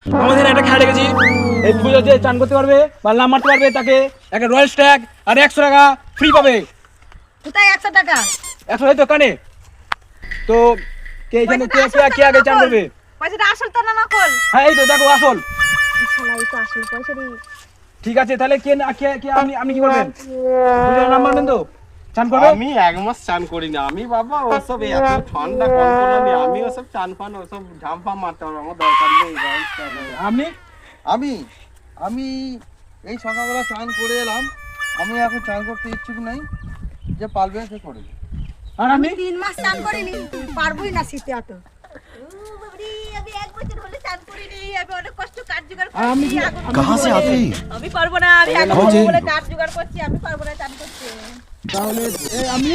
আমাদের একটা খেলা রেখেছি, এই পুজো যে চান করতে পারবে বা নাম মারতে পারবে তাকে একটা রয়্যাল স্ট্যাগ আর 100 টাকা ফ্রি পাবে। কোথায় 100 টাকা? 100 এই তো কানে। তো কে এখানে কে আগে চান করবে? পয়সাটা আসল তো না নকল? হ্যাঁ এই তো দেখো আসল। শালা এই তো আসল পয়সা রে। ঠিক আছে তাহলে কে আপনি কি করবেন? পুজোর নাম মারবেন তো? চান করবে? আমি 1 মাস চান করি না। আমি বাবা ওসব এত ঠান্ডা কন্ট্রোল আমি ওসব চান ফান ওসব ঝাম্পা মারতে পারবো, আমার দরকার নেই। আপনি? আমি এই সকালবেলা চান করে এলাম। আমি এখন চান করতে ইচ্ছুক নাই, যে পারবে সে করবে। আর আপনি? 3 মাস চান করিনি, পারবই না শীতে অত। আমি 1 বছর হলে চান করিনি, আমি অনেক কষ্ট কাজ জোগাড় আমি করছি। कहाँ से आते हैं? আমি পারবো না, আমি 1 বছর হলে কাজ জোগাড় করছি, আমি পারবো না চান করতে। তাহলে আমি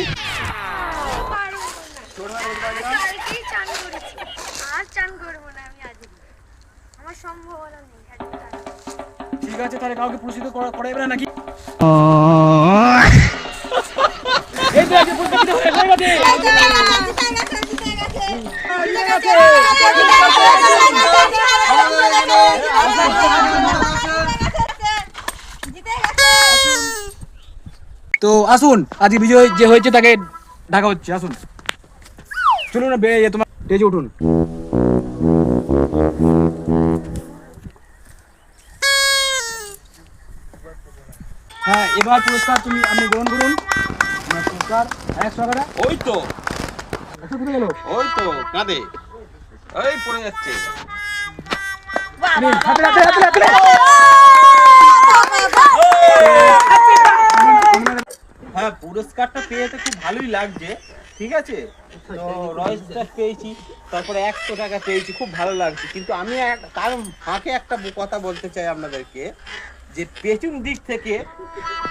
কালকেই চান করেছি, আর চান করবো না আমি আজকে, আমার সম্ভাবনা নেই আজকে চান করার। ঠিক আছে তাহলে কাউকে পুরস্কৃত করাইবে না নাকি? এই তো আজকে পুরস্কৃত হয়ে গেছে। তো আসুন, আজকে বিজয় যে হয়েছে তাকে ঢাকা হচ্ছে। আসুন চলুন না তোমার স্টেজে উঠুন। হ্যাঁ এবার পুরস্কার আপনি গ্রহণ করুন। আমার পুরস্কার 100 টাকা। ওই তো কোথায় গেল? ওই তো কাঁদে ওই পড়ে যাচ্ছে। হ্যাঁ পুরস্কারটা পেয়ে তো খুব ভালোই লাগছে। ঠিক আছে, তো রয়্যাল স্ট্যাগ পেয়েছি, তারপরে 100 টাকা পেয়েছি, খুব ভালো লাগছে। কিন্তু আমি তার ফাঁকে একটা কথা বলতে চাই আপনাদেরকে, যে পেছন দিক থেকে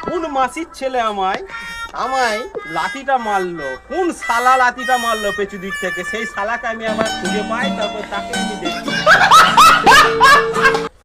কোন মাসির ছেলে আমায় লাঠিটা মারলো, কোন শালা লাঠিটা মারলো পেছন দিক থেকে, সেই শালাকে আমি আবার খুঁজে পাই, তারপর তাকে আমি দেখি।